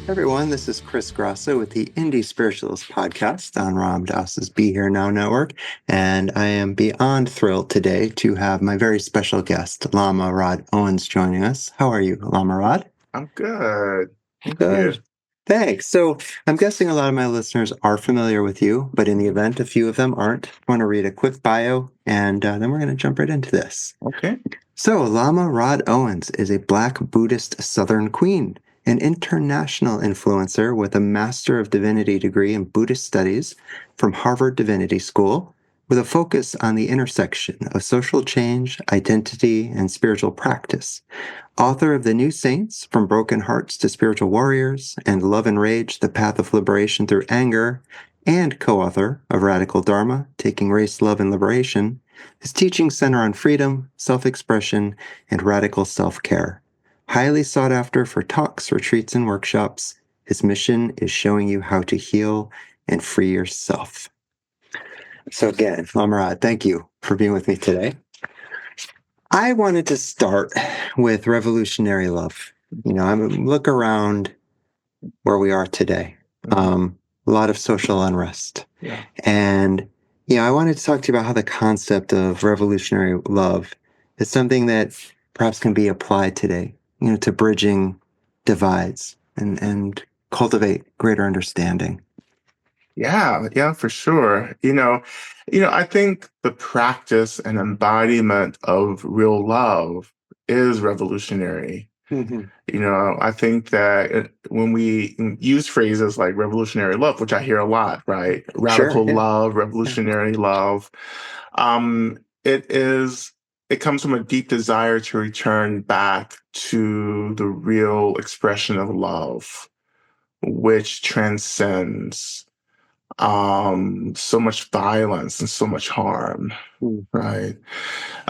Everyone, this is Chris Grosso with the Indie Spiritualist podcast on Ram Dass's Be Here Now network, and I am beyond thrilled today to have my very special guest, Lama Rod Owens, joining us. How are you, Lama Rod? I'm good. Thank you. Good. Thanks. So I'm guessing a lot of my listeners are familiar with you, but in the event a few of them aren't, I want to read a quick bio, and then we're going to jump right into this. Okay. So Lama Rod Owens is a Black Buddhist Southern Queen, an international influencer with a Master of Divinity degree in Buddhist Studies from Harvard Divinity School, with a focus on the intersection of social change, identity, and spiritual practice. Author of The New Saints, From Broken Hearts to Spiritual Warriors, and Love and Rage, The Path of Liberation Through Anger, and co-author of Radical Dharma, Taking Race, Love, and Liberation. His teachings center on freedom, self-expression, and radical self-care. Highly sought after for talks, retreats, and workshops, his mission is showing you how to heal and free yourself. So again, Lama Rod, thank you for being with me today. I wanted to start with revolutionary love. I look around where we are today. A lot of social unrest. Yeah. And I wanted to talk to you about how the concept of revolutionary love is something that perhaps can be applied today, to bridging divides and cultivate greater understanding. Yeah, for sure. I think the practice and embodiment of real love is revolutionary. I think that when we use phrases like revolutionary love, which I hear a lot, right? Radical Sure, yeah. love, revolutionary love. It comes from a deep desire to return back to the real expression of love, which transcends so much violence and so much harm, right?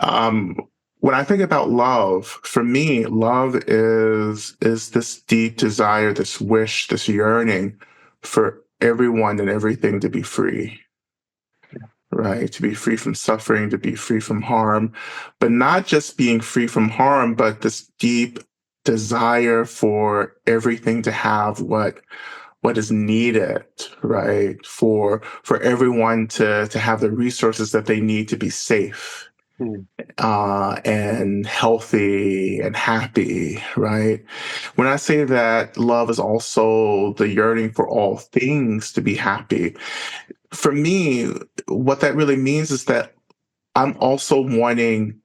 When I think about love, for me, love is this deep desire, this wish, this yearning for everyone and everything to be free, right? To be free from suffering, to be free from harm, but not just being free from harm, but this deep desire for everything to have what is needed, right? For everyone to have the resources that they need to be safe, and healthy and happy, right? When I say that love is also the yearning for all things to be happy, for me, what that really means is that I'm also wanting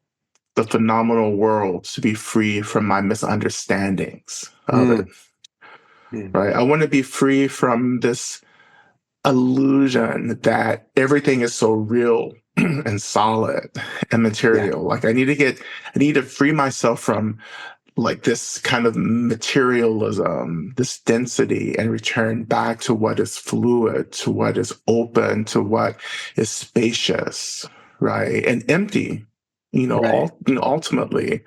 the phenomenal world to be free from my misunderstandings of it. Right? I want to be free from this illusion that everything is so real and solid and material. Yeah. Like I need to free myself from like this kind of materialism, this density, and return back to what is fluid, to what is open, to what is spacious, right? And empty, Right. ultimately.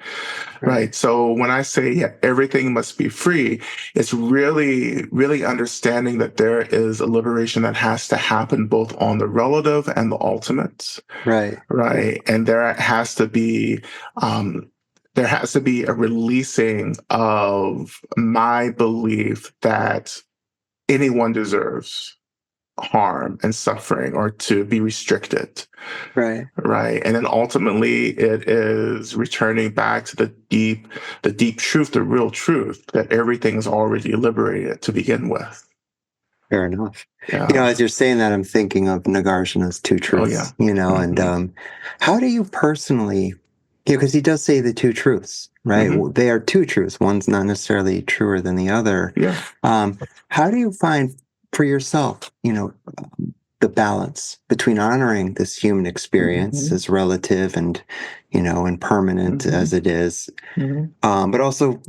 Right. So when I say, everything must be free, it's really, really understanding that there is a liberation that has to happen both on the relative and the ultimate. Right. Right. And there has to be a releasing of my belief that anyone deserves harm and suffering or to be restricted. Right. Right. And then ultimately it is returning back to the deep truth, the real truth that everything is already liberated to begin with. Fair enough. Yeah. As you're saying that, I'm thinking of Nagarjuna's two truths, and how do you personally, because he does say the two truths, right? They are two truths. One's not necessarily truer than the other. Yeah. How do you find for yourself, the balance between honoring this human experience as relative and, impermanent as it is, but also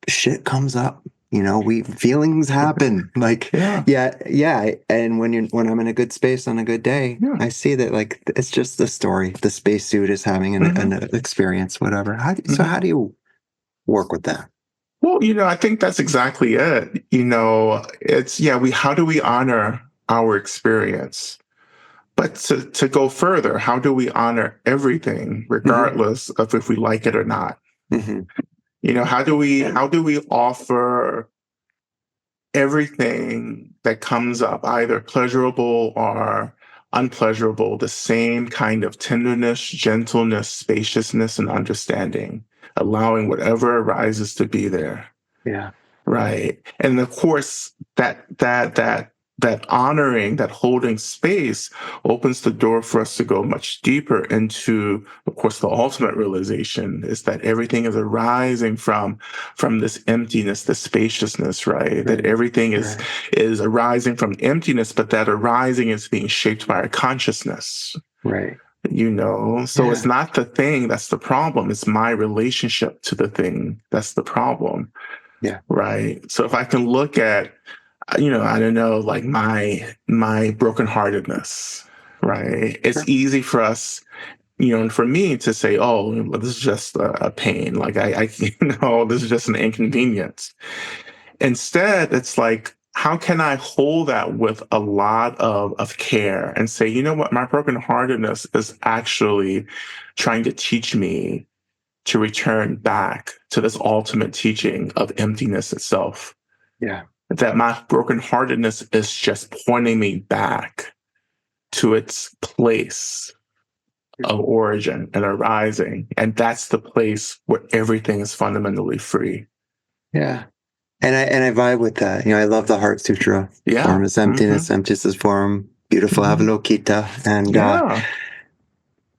shit comes up. Feelings happen. Like, yeah. And when I'm in a good space on a good day, I see that like it's just the story. The spacesuit is having an experience, whatever. How do you work with that? Well, I think that's exactly it. How do we honor our experience? But to go further, how do we honor everything, regardless of if we like it or not? How do we offer everything that comes up, either pleasurable or unpleasurable, the same kind of tenderness, gentleness, spaciousness, and understanding, allowing whatever arises to be there. Yeah. Right. And of course, that honoring, that holding space opens the door for us to go much deeper into, of course, the ultimate realization is that everything is arising from this emptiness, the spaciousness, right? That everything is arising from emptiness, but that arising is being shaped by our consciousness. Right. So it's not the thing that's the problem. It's my relationship to the thing that's the problem. Yeah. Right. So if I can look at, I don't know, like my brokenheartedness, right? It's easy for us, and for me to say, oh, this is just a pain. Like this is just an inconvenience. Instead, it's like, how can I hold that with a lot of care and say, you know what, my brokenheartedness is actually trying to teach me to return back to this ultimate teaching of emptiness itself. Yeah. That my brokenheartedness is just pointing me back to its place of origin and arising. And that's the place where everything is fundamentally free. Yeah. And I vibe with that. I love the Heart Sutra. Yeah. Form is emptiness, emptiness is form, beautiful Avalokita. And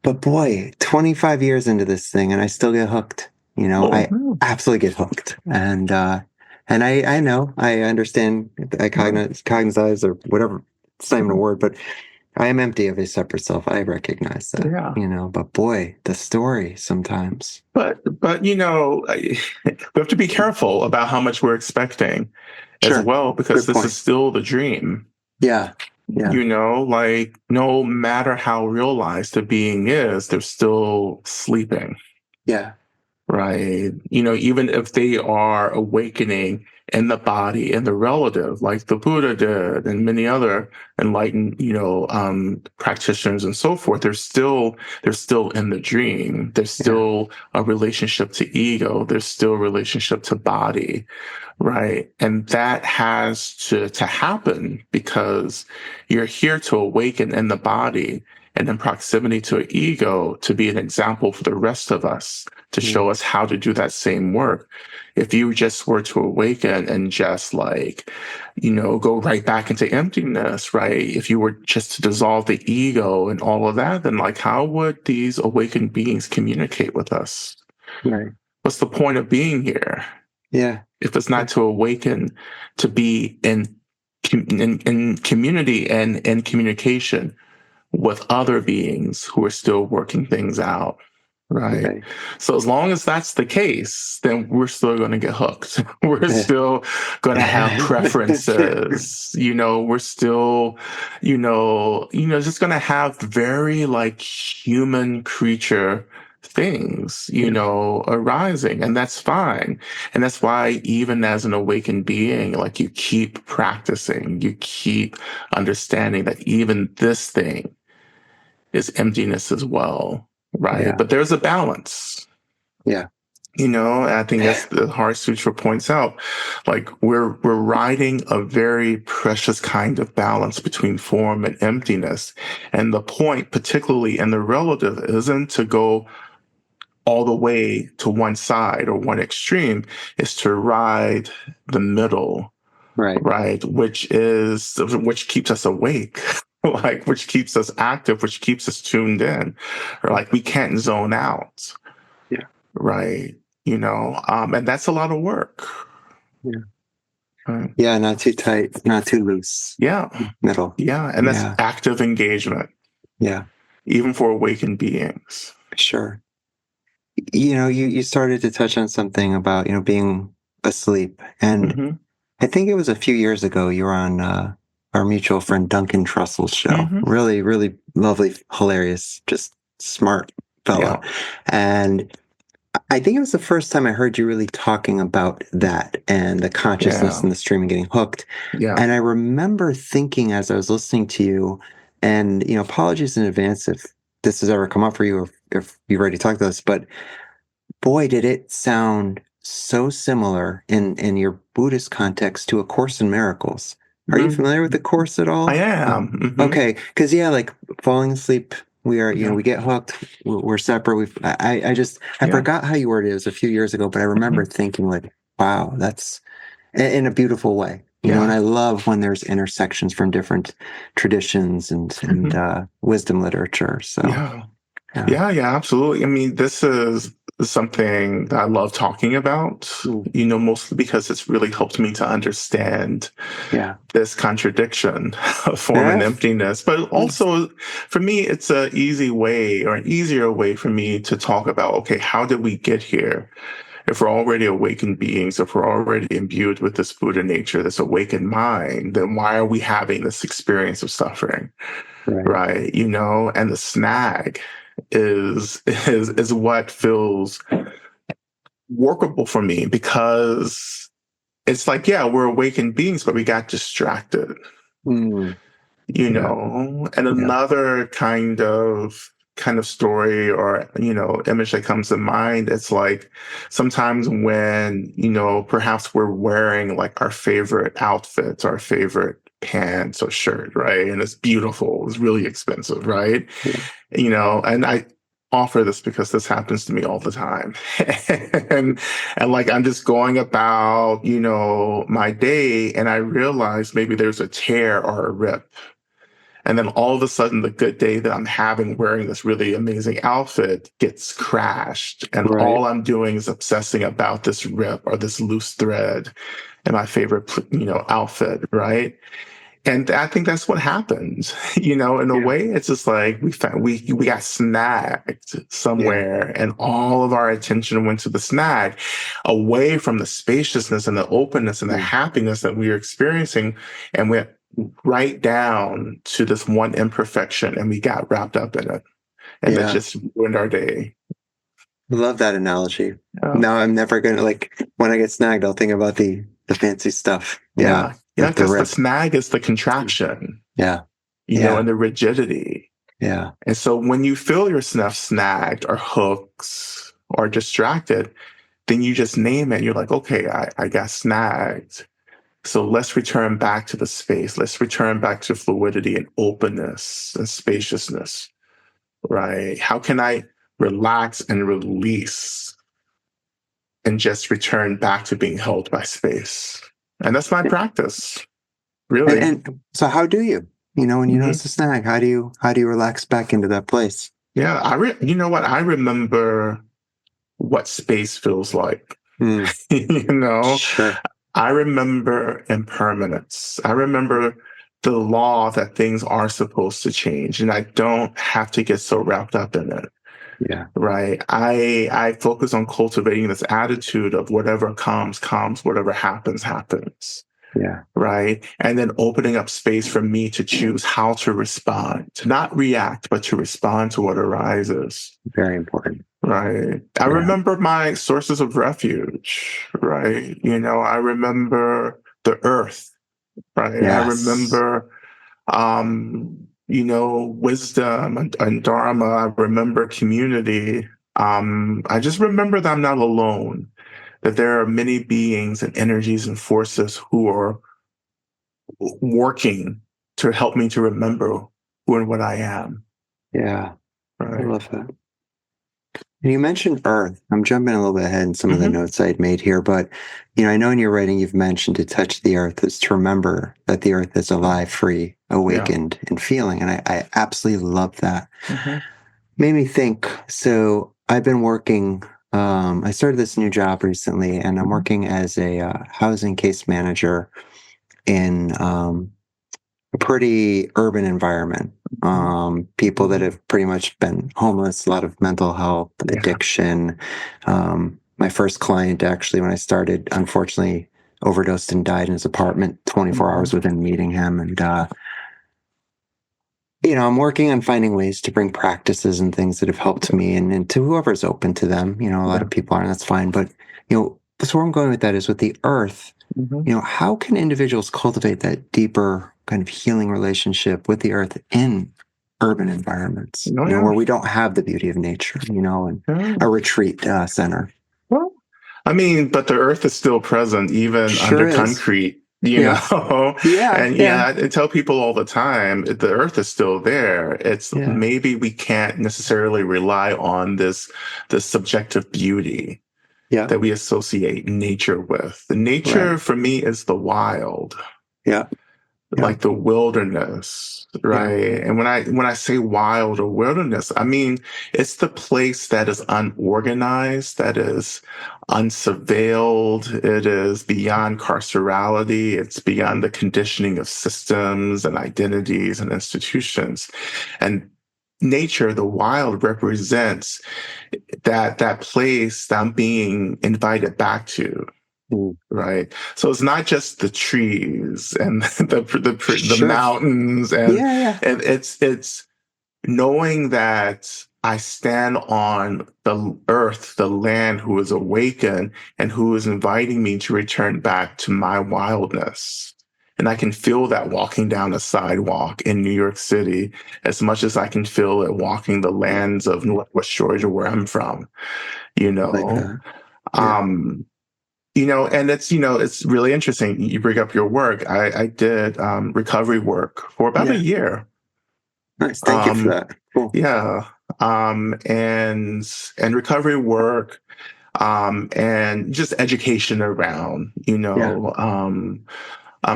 but boy, 25 years into this thing and I still get hooked. I absolutely get hooked. And I know, I understand, I cognize or whatever, it's not even a word, but I am empty of a separate self. I recognize that, but boy, the story sometimes. But we have to be careful about how much we're expecting as well, because this is still the dream. Yeah. Yeah. Like no matter how realized the being is, they're still sleeping. Yeah. Right. Even if they are awakening in the body and the relative, like the Buddha did and many other enlightened, practitioners and so forth, they're still in the dream. There's still a relationship to ego. There's still a relationship to body. Right. And that has to happen because you're here to awaken in the body and in proximity to an ego to be an example for the rest of us, to show us how to do that same work. If you just were to awaken and just go right back into emptiness, right? If you were just to dissolve the ego and all of that, then how would these awakened beings communicate with us? Right. What's the point of being here? Yeah. If it's not to awaken, to be in community and in communication with other beings who are still working things out. Right. Okay. So as long as that's the case, then we're still going to get hooked. We're still going to have preferences. We're still, just going to have very human creature things, arising, and that's fine. And that's why even as an awakened being, you keep practicing, you keep understanding that even this thing is emptiness as well. Right. Yeah. But there's a balance. Yeah. I think that's the Heart Sutra points out. We're riding a very precious kind of balance between form and emptiness. And the point, particularly in the relative, isn't to go all the way to one side or one extreme, is to ride the middle. Right. Which keeps us awake. Which keeps us active, which keeps us tuned in, or we can't zone out. Yeah. Right. And that's a lot of work. Yeah. Right. Yeah. Not too tight, not too loose. Yeah. Middle. Yeah. And that's active engagement. Yeah. Even for awakened beings. Sure. You started to touch on something about, being asleep. And I think it was a few years ago, you were on, our mutual friend Duncan Trussell's show. Really, really lovely, hilarious, just smart fellow. Yeah. And I think it was the first time I heard you really talking about that and the consciousness and the stream and getting hooked. Yeah. And I remember thinking as I was listening to you, and apologies in advance if this has ever come up for you or if you've already talked to us, but boy, did it sound so similar in your Buddhist context to A Course in Miracles. Are you Mhm. familiar with the Course at I all? am. Okay, because yeah, like falling asleep, we are, Yeah. we get hooked, we're separate. I Yeah. forgot how you worded it. It was a few years ago, but I remember Mhm. thinking like, wow, that's in a beautiful way, and Yeah. I love when there's intersections from different traditions and Mhm. wisdom literature. So Yeah. yeah, Yeah, absolutely. I mean, this is something that I love talking about, Mm. mostly because it's really helped me to understand Yeah, this contradiction of form and yeah, emptiness. But Yes. also, for me, it's an easy way or an easier way for me to talk about, okay, how did we get here? If we're already awakened beings, if we're already imbued with this Buddha nature, this awakened mind, then why are we having this experience of suffering? right, Right. And the snag is what feels workable for me because it's like, yeah, we're awakened beings, but we got distracted, Mm. Yeah, and yeah, another kind of story or image that comes to mind, it's like sometimes when perhaps we're wearing like our favorite outfits, our favorite pants or shirt, right, and it's beautiful, it's really expensive, right, yeah, and I offer this because this happens to me all the time. and like I'm just going about, my day and I realize maybe there's a tear or a rip. And then all of a sudden the good day that I'm having wearing this really amazing outfit gets crashed. And right, all I'm doing is obsessing about this rip or this loose thread in my favorite, outfit, right? And I think that's what happens. In a yeah, way, it's just like we got snagged yeah, somewhere, and all of our attention went to the snag, away from the spaciousness and the openness and the Mm. happiness that we are experiencing, and went right down to this one imperfection, and we got wrapped up in it, and it yeah. just ruined our day. I love that analogy. Yeah, Now I'm never gonna like when I get snagged, I'll think about the fancy stuff. Yeah, yeah, like the because the rip. snag is the contraction, Yeah, yeah, and the rigidity. yeah, And so when you feel your stuff snagged or hooks or distracted, then you just name it. You're like, okay, I got snagged. So let's return back to the space. Let's return back to fluidity and openness and spaciousness, right? How can I relax and release and just return back to being held by space? And that's my practice, really. and so how do you? When you Mhm. notice a snag, how do you relax back into that place? Yeah, you know what? I remember what space feels like. Mm, you know, sure. I remember impermanence. I remember the law that things are supposed to change, and I don't have to get so wrapped up in it. Yeah, Right. I focus on cultivating this attitude of whatever comes, comes, whatever happens, happens. yeah, Right. And then opening up space for me to choose how to respond, to not react, but to respond to what arises. very important. Right. I Yeah. remember my sources of refuge, right? I remember the earth, right? I Yes. remember, wisdom and dharma. I remember community. I just remember that I'm not alone, that there are many beings and energies and forces who are working to help me to remember who and what I am, Yeah. I right? love that. And you mentioned Earth. I'm jumping a little bit ahead in some of the Hmm. notes I'd made here, but I know in your writing you've mentioned to touch the Earth is to remember that the Earth is alive, free, Yeah. awakened, and feeling. And I absolutely love that. Hmm. Made me think. So I've been working. I started this new job recently, and I'm Hmm. working as a housing case manager in a pretty urban environment. People that Hmm. have pretty much been homeless, a lot of mental health, Yeah. addiction. My first client, actually, when I started, unfortunately overdosed and died in his apartment 24 Hmm. hours within meeting him. And, I'm working on finding ways to bring practices and things that have helped me and to whoever's open to them. A lot Yeah. of people aren't, that's fine. But, so where I'm going with that is with the earth. Hmm. How can individuals cultivate that deeper kind of healing relationship with the earth in urban environments, Oh, yeah. where we don't have the beauty of nature, and Yeah. a retreat center? I mean, but the earth is still present even under Sure is. concrete, Yeah. Yeah. And Yeah. yeah, I tell people all the time, the earth is still there. It's Yeah. maybe we can't necessarily rely on this subjective beauty Yeah. that we associate nature with. The nature Right. for me is the wild, Yeah. Yeah. like the wilderness, Yeah. right? And when I say wild or wilderness, I mean it's the place that is unorganized, that is unsurveilled, it is beyond carcerality, it's beyond the conditioning of systems and identities and institutions. And nature, the wild, represents that place that I'm being invited back to. Mm. Right. So it's not just the trees and the Sure. mountains, Yeah. Yeah. and it's knowing that I stand on the earth, the land, who is awakened and who is inviting me to return back to my wildness. And I can feel that walking down a sidewalk in New York City as much as I can feel it walking the lands of Northwest Georgia, where I'm from, you Like know. that. Yeah. Um, and it's really interesting. You bring up your work. I did recovery work for about a Yeah. year. Nice. Thank you for Um, that. Cool. yeah, and recovery work, and just education around, Yeah.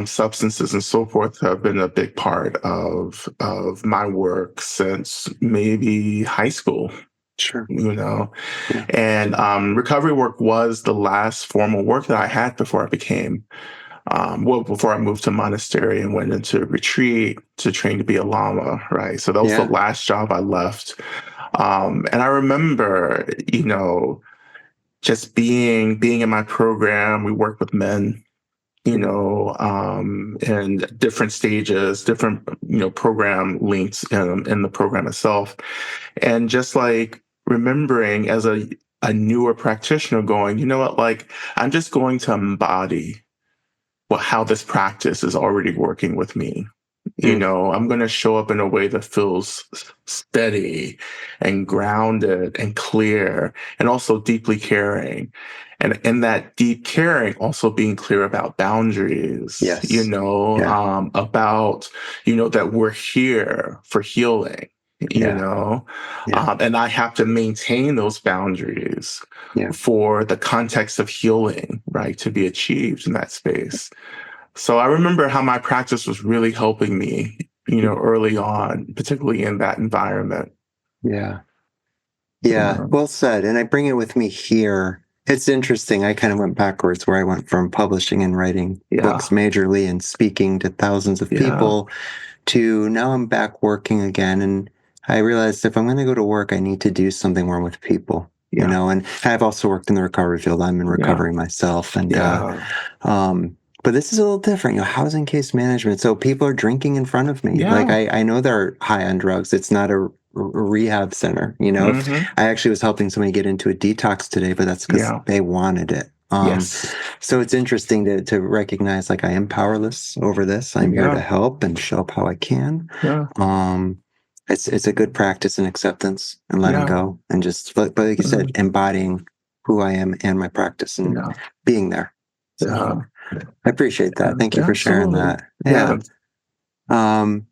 substances and so forth have been a big part of my work since maybe high school. Sure. You know, Yeah. and recovery work was the last formal work that I had before I became, before I moved to monastery and went into retreat to train to be a Lama, right? So that was the Yeah. last job I left. And I remember, just being in my program. We work with men, Mm. and different stages, different, program links in the program itself. And just like remembering as a newer practitioner going, you know what, like I'm just going to embody how this practice is already working with me. Mm. I'm going to show up in a way that feels steady and grounded and clear and also deeply caring. And in that deep caring, also being clear about boundaries, Yes. Yeah. about, that we're here for healing, Yeah. Yeah. and I have to maintain those boundaries Yeah. for the context of healing, right, to be achieved in that space. So I remember how my practice was really helping me, Mm. early on, particularly in that environment. Yeah. Yeah. Yeah. Well said. And I bring it with me here. It's interesting. I kind of went backwards where I went from publishing and writing books Yeah. majorly and speaking to thousands of Yeah. people to now I'm back working again. And I realized if I'm going to go to work, I need to do something more with people, Yeah. and I've also worked in the recovery field. I'm in Yeah. recovery myself. And, Yeah. but this is a little different, housing case management. So people are drinking in front of me. Like Yeah. I know they're high on drugs. It's not a rehab center. If Hmm. I actually was helping somebody get into a detox today, but that's because Yeah. they wanted it. Yes. So it's interesting to recognize like I am powerless over this. I'm here to Yeah. help and show up how I can. Yeah. Um, it's a good practice in acceptance and letting Yeah. go and just, but like you said, Mhm. embodying who I am and my practice and Yeah. being there. So Yeah. I appreciate that. Thank you for sharing Absolutely. that. Yeah. Yeah. Um,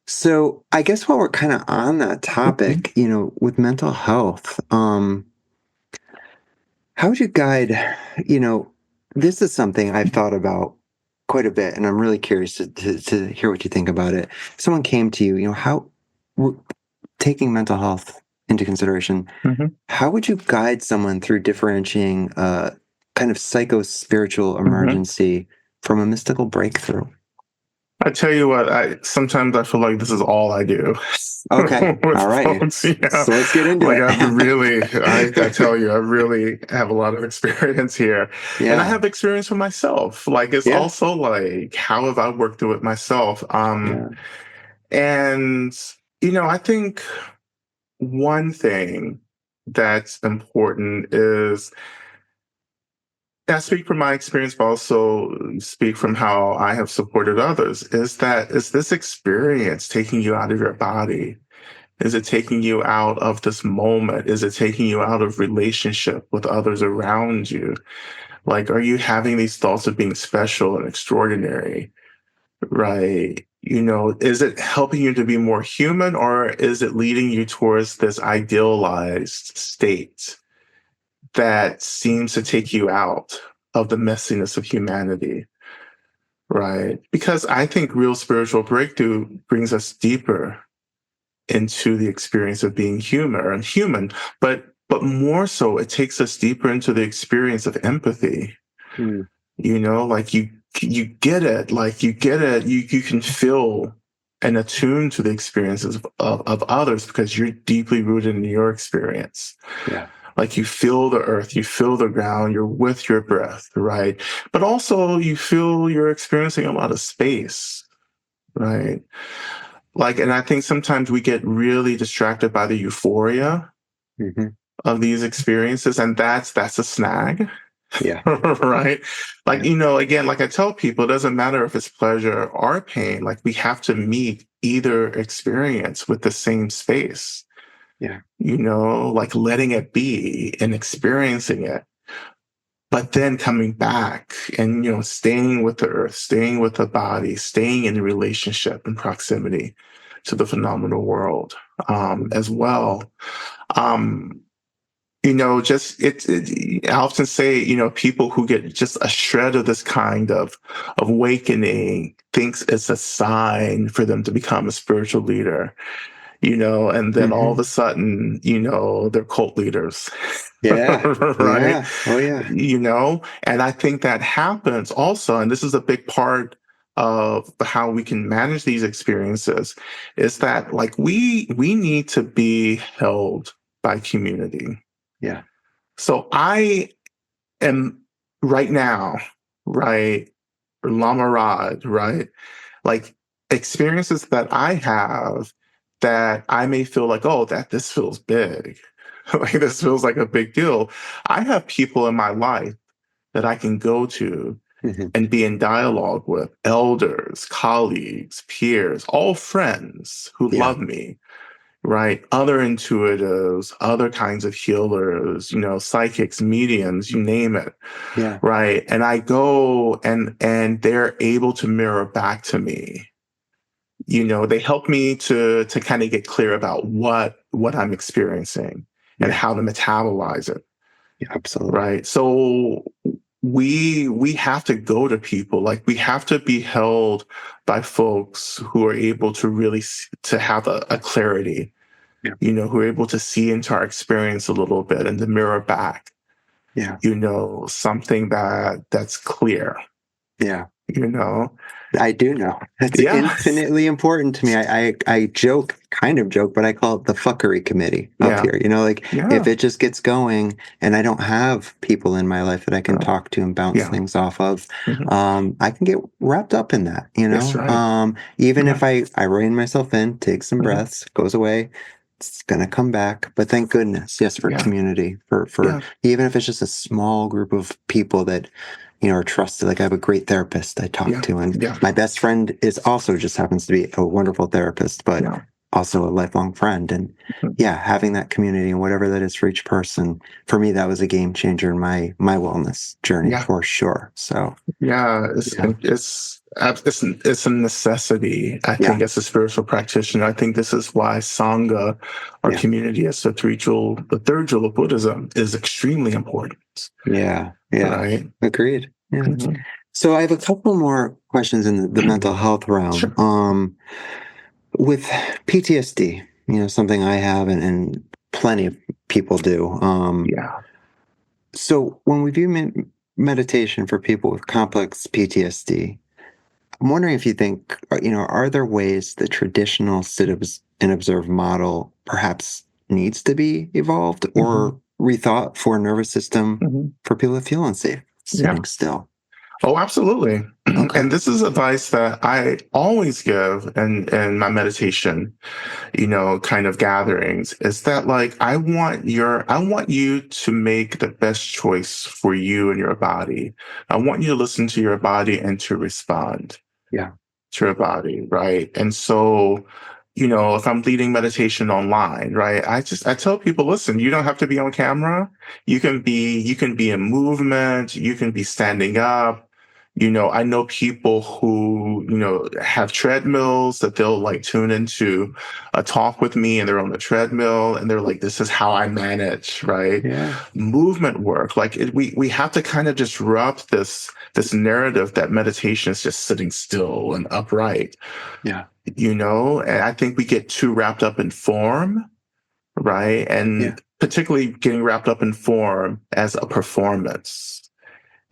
so I guess while we're kind of on that Mhm. topic, with mental health, how would you guide, you know, this is something I've thought about quite a bit, and I'm really curious to hear what you think about it. If someone came to you, w- taking mental health into consideration, Mhm. how would you guide someone through differentiating a kind of psycho-spiritual Mhm. emergency from a mystical breakthrough? I tell you what, I sometimes I feel like this is all I do Okay. with All right. folks. Yeah, So let's get into like it. I've really, I tell you, I really have a lot of experience here, and I Yeah. have experience for myself. Like it's Yeah. also like how have I worked through it myself? Yeah. And I think one thing that's important is I speak from my experience, but also speak from how I have supported others, is that is this experience taking you out of your body Is it taking you out of this moment? Is it taking you out of relationship with others around you? Like, are you having these thoughts of being special and extraordinary? Right. Is it helping you to be more human, or is it leading you towards this idealized state that seems to take you out of the messiness of humanity? Right. Because I think real spiritual breakthrough brings us deeper into the experience of being human, but more so, it takes us deeper into the experience of empathy. Mm. Like you get it, you can feel and attune to the experiences of others because you're deeply rooted in your experience. Yeah. Like you feel the earth, you feel the ground, you're with your breath, right? But also you feel you're experiencing a lot of space, right? Like, and I think sometimes we get really distracted by the euphoria Mm-hmm. of these experiences, and that's a snag. Yeah. Right? Like, Yeah. again, like I tell people, it doesn't matter if it's pleasure or pain. Like, we have to meet either experience with the same space, Yeah. like letting it be and experiencing it, but then coming back and, staying with the earth, staying with the body, staying in relationship and proximity to the phenomenal world as well. Um, just I often say, people who get just a shred of this kind of awakening thinks it's a sign for them to become a spiritual leader, and then all of Mm-hmm. a sudden, they're cult leaders, Yeah. right? Yeah. Oh, yeah. And I think that happens also, and this is a big part of how we can manage these experiences, is that like we need to be held by community. Yeah. So I am right now, right, Lama Rod, right? Like experiences that I have that I may feel like, oh, that this feels big. Like this feels like a big deal. I have people in my life that I can go to Mm-hmm. and be in dialogue with, elders, colleagues, peers, all friends who Yeah. love me, right? Other intuitives, other kinds of healers, psychics, mediums, you name it, Yeah. right? And I go and they're able to mirror back to me. They help me to kind of get clear about what I'm experiencing and Yeah. how to metabolize it, Yeah. Absolutely. right? So we have to go to people, like we have to be held by folks who are able to really to have a clarity, Yeah. who are able to see into our experience a little bit and to mirror back, Yeah. something that's clear, Yeah. you know? I do know. That's Yes. infinitely important to me. I joke, kind of joke, but I call it the fuckery committee up Yeah. here. Like if Yeah. it just gets going and I don't have people in my life that I can Uh, talk to and bounce yeah. things off of, Mhm. I can get wrapped up in that, That's right. even Yeah. if I rein myself in, take some Mhm. breaths, goes away, it's gonna come back. But thank goodness, yes, for Yeah. community, for Yeah. even if it's just a small group of people that are trusted. Like I have a great therapist I talk Yeah. to, and Yeah. my best friend is also just happens to be a wonderful therapist, but Yeah. also a lifelong friend. And Mhm. yeah, having that community and whatever that is for each person, for me, that was a game changer in my wellness journey Yeah. for sure. So Yeah. yeah, It's a necessity, I yeah, think, as a spiritual practitioner. I think this is why Sangha, our yeah, community, as the third jewel of Buddhism, is extremely important. yeah, yeah. Right. Agreed. Yeah. Mhm. So I have a couple more questions in the mental health realm. Sure. With PTSD, something I have and plenty of people do. Yeah. So when we do meditation for people with complex PTSD, I'm wondering if you think, are there ways the traditional sit and observe model perhaps needs to be evolved Mhm. or rethought for a nervous system Mhm. for people that feel unsafe Yeah. sitting still? Oh, absolutely. Okay. And this is advice that I always give in my meditation, kind of gatherings, is that like I want you to make the best choice for you and your body. I want you to listen to your body and to respond Yeah. to your body, right? And so if I'm leading meditation online, right? I tell people, listen, you don't have to be on camera. You can be in movement. You can be standing up. I know people who, have treadmills that they'll like tune into a talk with me and they're on the treadmill and they're like, this is how I manage, right? Yeah. Movement work. Like we have to kind of disrupt this narrative that meditation is just sitting still and upright. Yeah. And I think we get too wrapped up in form, right? Yeah. And particularly getting wrapped up in form as a performance.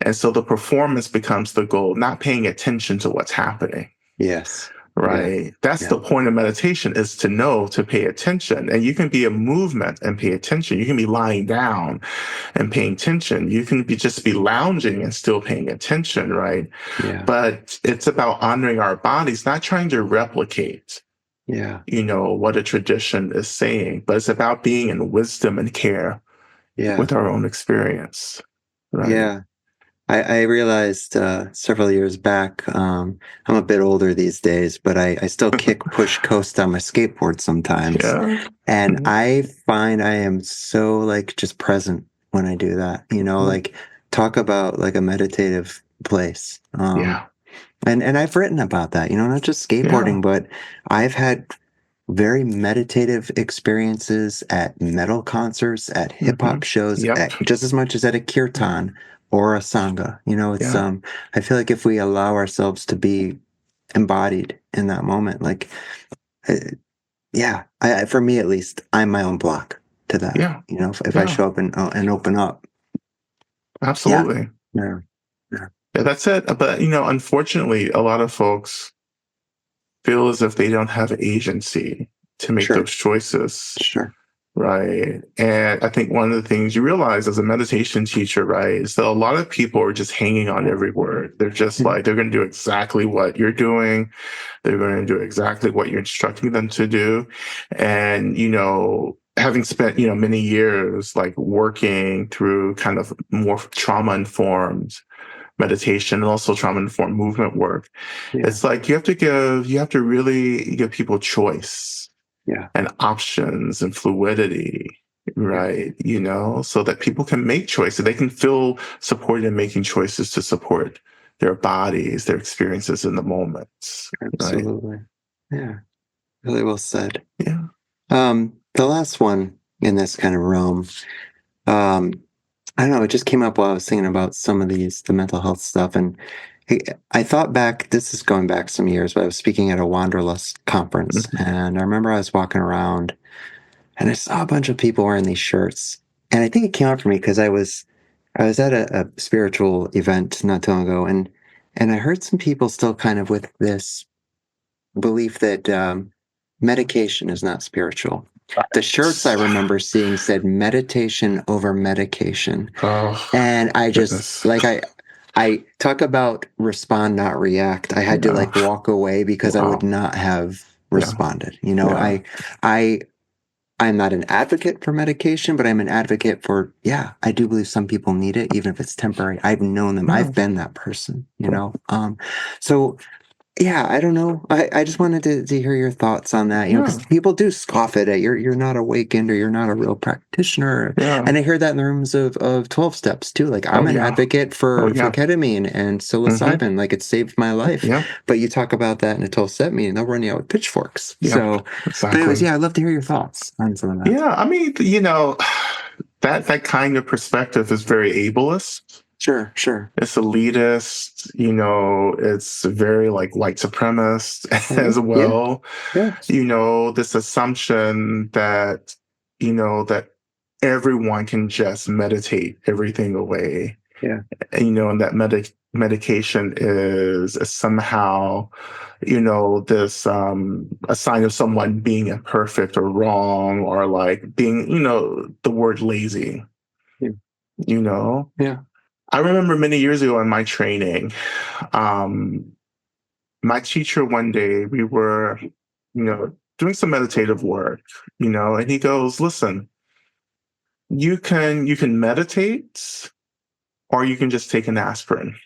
And so the performance becomes the goal, not paying attention to what's happening, Yes. Yeah. right? That's Yeah. the point of meditation, is to know to pay attention. And you can be in movement and pay attention. You can be lying down and paying attention. You can just be lounging and still paying attention, right? Yeah. But it's about honoring our bodies, not trying to replicate, Yeah. what a tradition is saying, but it's about being in wisdom and care Yeah. with our own experience, right? Yeah. I realized several years back, I'm a bit older these days, but I still kick, push, coast on my skateboard sometimes. Yeah. And Mhm. I find I am so like just present when I do that, like talk about like a meditative place. Yeah. And I've written about that, not just Yeah. skateboarding, but I've had very meditative experiences at metal concerts, at hip Hmm. hop shows, Yep. at just as much as at a Yeah. kirtan or a sangha. It's Yeah. I feel like if we allow ourselves to be embodied in that moment, like uh, yeah, for me at least, I'm my own block to that. Yeah. If I Yeah. show up and open up, yeah, Absolutely. yeah, yeah, Yeah, that's it. But, unfortunately, a lot of folks feel as if they don't have agency to make sure, those choices. sure, Right. And I think one of the things you realize as a meditation teacher, right, is that a lot of people are just hanging on every word. They're just mm, like, they're going to do exactly what you're doing. They're going to do exactly what you're instructing them to do. And, having spent, many years like working through kind of more trauma informed meditation and also trauma informed movement work, yeah, it's like you have to really give people choice yeah, and options and fluidity, yeah, right? So that people can make choices. They can feel supported in making choices to support their bodies, their experiences in the moment, right? absolutely, yeah, really well said. Yeah. The last one in this kind of realm, um, I don't know, it just came up while I was thinking about some of the mental health stuff. And I I thought back, this is going back some years, but I was speaking at a Wanderlust conference. Mhm. And I remember I was walking around and I saw a bunch of people wearing these shirts. And I think it came up for me because I was at a spiritual event not too long ago, and I heard some people still kind of with this belief that medication is not spiritual. The shirts I remember seeing said meditation over medication. Oh, And I just goodness. like I talk about respond, not react. I had to Yeah. like walk away because I would Wow. not have Yeah. responded. Yeah. I I'm not an advocate for medication, but I'm an advocate for, yeah, I do believe some people need it, even if it's temporary. I've known them. Yeah. I've been that person. So yeah, I don't know. I just wanted to hear your thoughts on that, because Yeah. people do scoff at it. You're not awakened or you're not a real practitioner. Yeah. And I hear that in the rooms of 12 steps too. Like I'm Oh, an yeah. advocate Oh, for yeah. ketamine and Hmm. psilocybin. Like it saved my life. Yeah. But you talk about that in a 12 step meeting, they'll run you out with pitchforks. Yeah. But anyways, Exactly. yeah, I'd love to hear your thoughts on some of that. Yeah. I mean, that kind of perspective is very ableist. Sure, sure. It's elitist, it's very like white supremacist Mhm. as Yeah, well. yeah, This assumption that everyone can just meditate everything away. yeah, And that medication is somehow, this a sign of someone being imperfect or wrong or like being, the word lazy, yeah, you know. yeah. I remember many years ago in my training, um, my teacher one day, we were, doing some meditative work, and he goes, listen, you can meditate or you can just take an aspirin.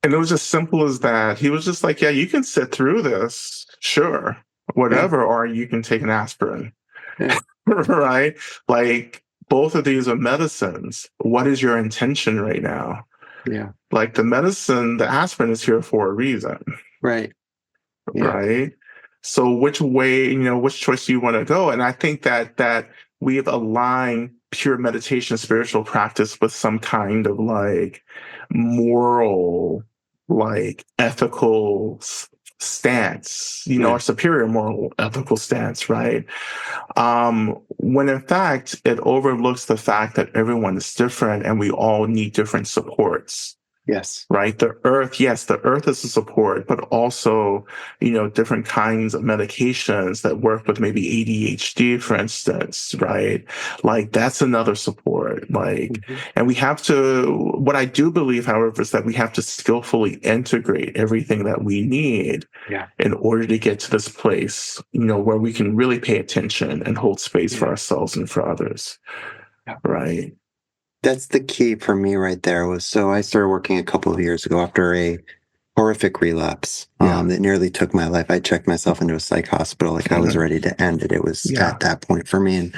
And it was as simple as that. He was just like, yeah, you can sit through this, sure, Yeah. whatever, or you can take an aspirin, Yeah. right? Like, both of these are medicines. What is your intention right now? Yeah. Like, the medicine, the aspirin is here for a reason, Right. Yeah. right? So which way, which choice do you want to go? And I think that we've aligned pure meditation, spiritual practice with some kind of like moral, like ethical stance, Yeah. or superior moral ethical stance, right? When in fact it overlooks the fact that everyone is different and we all need different supports. Yes. Right. The earth, yes, the earth is a support, but also, different kinds of medications that work with maybe ADHD, for instance, right? Like that's another support. Like, Mm-hmm. and we have to, what I do believe, however, is that we have to skillfully integrate everything that we need Yeah. in order to get to this place, where we can really pay attention and hold space for Yeah. ourselves and for others. Yeah. Right. That's the key for me right there was, so I started working a couple of years ago after a horrific relapse Yeah. that nearly took my life. I checked myself into a psych hospital. Like I was Mhm. ready to end it. It was Yeah. at that point for me. And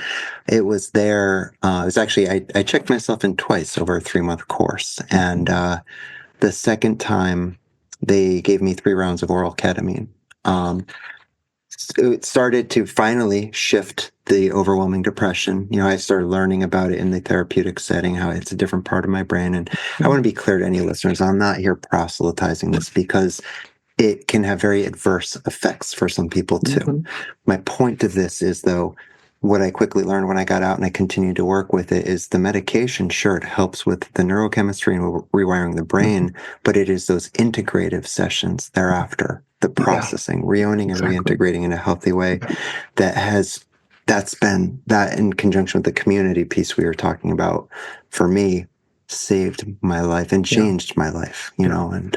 it was there. It was actually, I checked myself in twice over a 3-month course. And the second time they gave me 3 rounds of oral ketamine. It started to finally shift the overwhelming depression. I started learning about it in the therapeutic setting, how it's a different part of my brain. And I want to be clear to any listeners, I'm not here proselytizing this because it can have very adverse effects for some people too. Mhm. My point of this is, though, what I quickly learned when I got out and I continued to work with it is the medication, sure, it helps with the neurochemistry and rewiring the brain, but it is those integrative sessions thereafter, the Yeah, processing, reowning and exactly. reintegrating in a healthy way that's been that in conjunction with the community piece we were talking about for me saved my life and Yeah, changed my life, yeah, and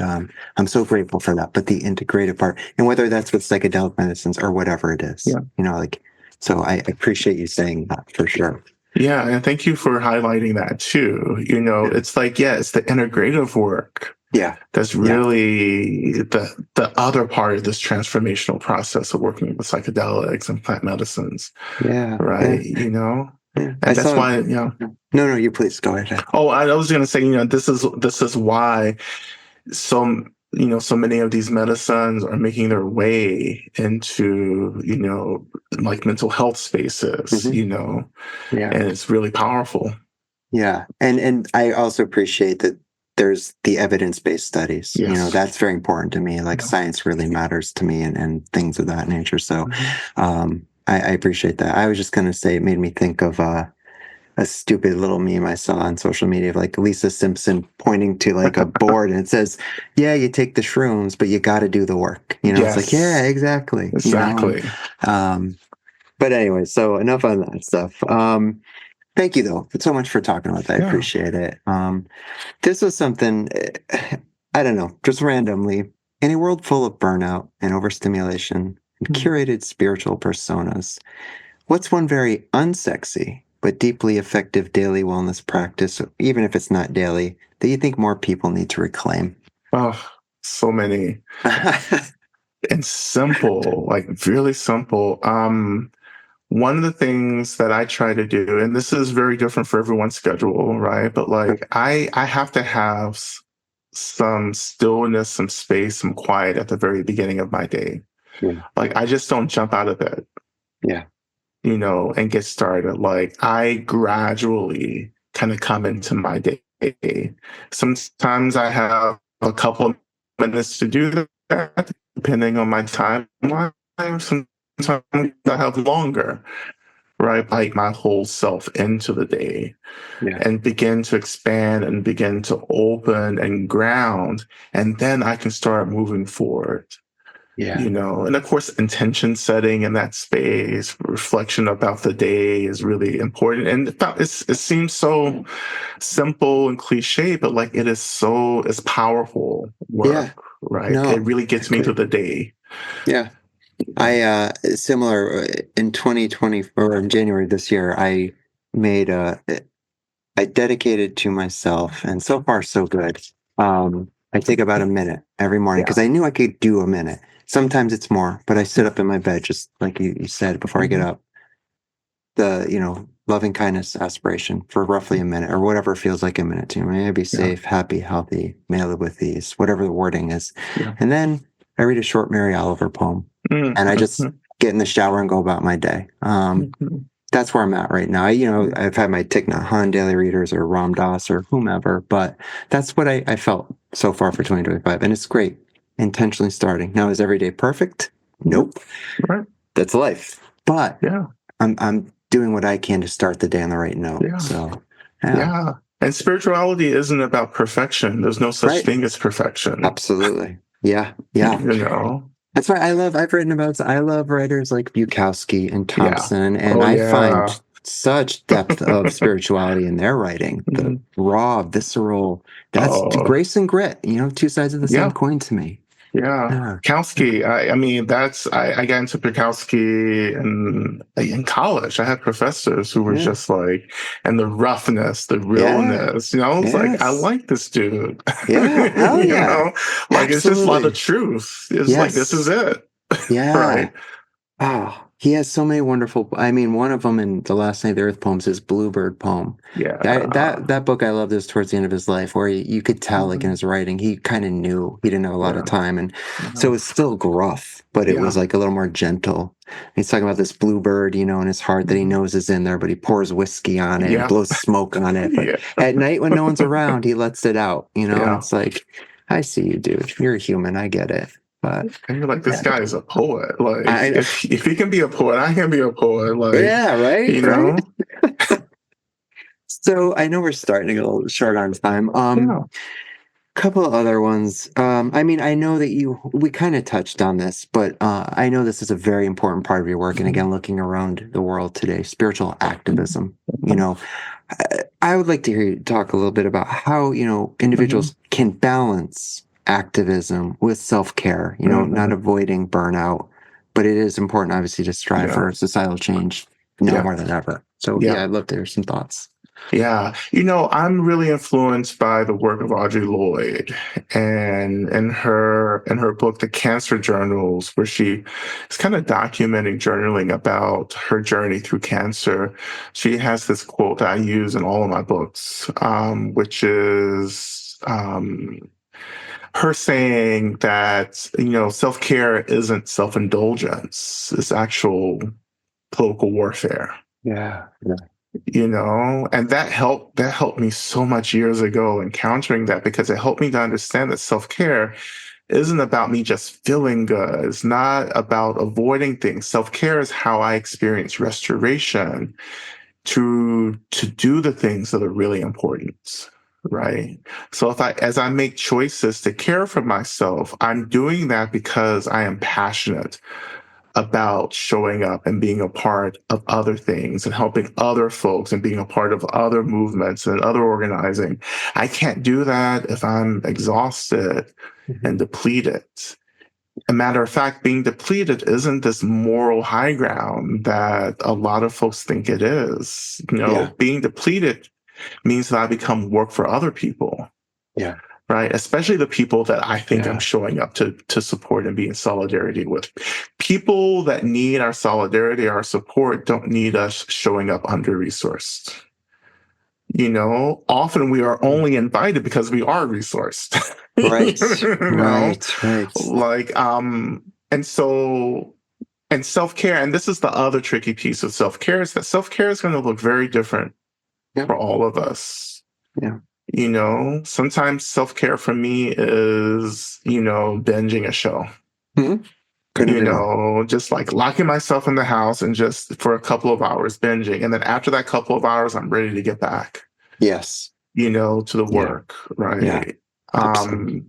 I'm so grateful for that. But the integrative part, and whether that's with psychedelic medicines or whatever it is, yeah. like, so I appreciate you saying that for sure. Yeah, and thank you for highlighting that too. Yeah. It's like, yeah, it's the integrative work Yeah. that's Yeah. really the other part of this transformational process of working with psychedelics and plant medicines, Yeah. Yeah. right? Yeah. I And that's saw. why, No, you please go ahead. oh, I was going to say, this is why so so many of these medicines are making their way into like mental health spaces, Hmm. Yeah. and it's really powerful. Yeah. And I also appreciate that there's the evidence-based studies. Yes. That's very important to me. Like Yeah. science really matters to me and things of that nature. So Mhm. I appreciate that. I was just gonna say it made me think of a stupid little meme I saw on social media of like Lisa Simpson pointing to like a board and it says, yeah, you take the shrooms, but you gotta do the work. It's like, yeah, Yes, exactly. And exactly. um but anyway, so enough on that stuff. Thank you though so much for talking about that. I Yeah. appreciate it. This was something I don't know, just randomly. In a world full of burnout and overstimulation and Mm. curated spiritual personas, what's one very unsexy but deeply effective daily wellness practice, even if it's not daily, that you think more people need to reclaim? Oh, so many. And simple, like really simple. One of the things that I try to do, and this is very different for everyone's schedule, right? But like I have to have some stillness, some space, some quiet at the very beginning of my day. Yeah, Like I just don't jump out of bed, yeah, and get started. Like I gradually kind of come into my day. Sometimes I have a couple of minutes to do that, depending on my timeline. Sometimes I have longer, right? Like my whole self into the day yeah, and begin to expand and begin to open and ground. And then I can start moving forward. yeah, And of course, intention setting in that space, reflection about the day is really important. And it seems so simple and cliche, but like it's powerful yeah. work, right? It No, really I gets me through agree. the day. Yeah. I similar in 2020 or in January this year, made a I dedicated to myself, and so far so good. I take about a minute every morning Yeah. because I knew I could do a minute. Sometimes it's more, but I sit up in my bed, just like you said, before I get Mhm. up, loving kindness aspiration for roughly a minute or whatever feels like a minute to me. May I be Yeah. safe, happy, healthy, may I live with ease, whatever the wording is. Yeah. And then I read a short Mary Oliver poem and I just Mhm. get in the shower and go about my day. Mhm. That's where I'm at right now. I've had my Thich Nhat Hanh daily readers or Ram Dass or whomever, but that's what I felt so far for 2025. And it's great. Intentionally starting. Now, is every day perfect? Yep. Nope. Right. That's life. But Yeah. I'm doing what I can to start the day on the right note. Yeah. So yeah. Yeah. And spirituality isn't about perfection. There's no such Right. thing as perfection. Absolutely. Yeah. Yeah. You know? That's why I've written about, I love writers like Bukowski and Yeah. Thompson, and Oh, I yeah. find such depth of spirituality in their writing, the Mhm. raw, visceral, that's Oh, grace and grit, two sides of the same yeah. coin to me. Yeah. Yeah. Bukowski. I mean, I got into Bukowski in college. I had professors who were Yeah. just like, and the roughness, the Yeah. realness, I was like, I Yes. like this dude. Yeah. Hell yeah. Like it's just a lot of Absolutely. truth. It's like, this is Yes. it. Yeah. Right. Oh, he has so many wonderful. I mean, one of them in the Last Night of the Earth poems is Bluebird poem. Yeah. That book I loved is towards the end of his life, where you could tell, like in Mhm. his writing, he kind of knew he didn't have a lot of Yeah. time, and so Yeah. it's still gruff, but it was Yeah. like a little more gentle. He's talking about this bluebird, in his heart that he Mhm. knows is in there, but he pours whiskey on it and Yeah. blows smoke on it. But Yeah. at night when no one's around, he lets it out, and Yeah. it's like, I see you, dude. You're a human. I get it. But And you're like, this yeah, guy is a poet. Like, I if he can be a poet, I can be a poet. Like, yeah, right, you right. know? So I know we're starting to get a little short on time. Yeah. Couple of other ones. I mean, I know that we kind of touched on this, but I know this is a very important part of your work. And Mhm. again, looking around the world today, spiritual activism. Mhm. I would like to hear you talk a little bit about how, Mhm. individuals can balance activism with self-care, not Mhm. avoiding burnout, but it is important, obviously, to strive Yeah. for societal change now Yeah. more than ever. So Yeah. yeah, I'd love to hear some thoughts. Yeah. I'm really influenced by the work of Audre Lorde and in her book, The Cancer Journals, where she is kind of documenting journaling about her journey through cancer. She has this quote that I use in all of my books, which is her saying that, self-care isn't self-indulgence, it's actual political warfare. Yeah. And that helped me so much years ago encountering that, because it helped me to understand that self-care isn't about me just feeling good. It's not about avoiding things. Self-care is how I experience restoration to do the things that are really important. Right. So as I make choices to care for myself, I'm doing that because I am passionate about showing up and being a part of other things and helping other folks and being a part of other movements and other organizing. I can't do that if I'm exhausted and Mhm. depleted. A matter of fact, being depleted isn't this moral high ground that a lot of folks think it is. Yeah. Being depleted means that I become work for other people, Yeah. right? Especially the people that I think I'm Yeah. showing up to support and be in solidarity with. People that need our solidarity, our support, don't need us showing up under-resourced. Often we are only invited because we are resourced. Right, you know, right, right. like, and so, and self-care, and this is the other tricky piece of self-care, is that self-care is going to look very different Yeah, for all of us. yeah. Sometimes self-care for me is, binging a show, Mhm. Couldn't agree more. just like locking myself in the house and just for a couple of hours binging. And then after that couple of hours, I'm ready to get back, Yes. to the Yeah, work. yeah. Right. Absolutely.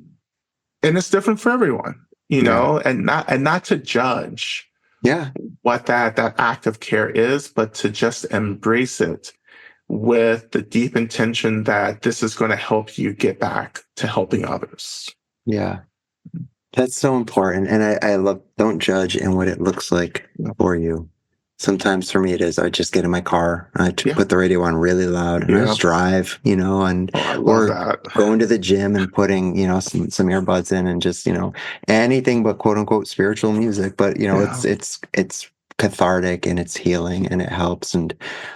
And it's different for everyone, Yeah, and not to judge yeah, what that act of care is, but to just embrace it with the deep intention that this is going to help you get back to helping others. yeah. That's so important. And I love don't judge in what it looks like for you. Sometimes for me it is. I just get in my car, Yeah. put the radio on really loud, and I Yeah. just drive, and Oh, I love or that. going to the gym and putting, some earbuds in and just, anything but quote unquote spiritual music. But Yeah. it's cathartic and it's healing and it helps. And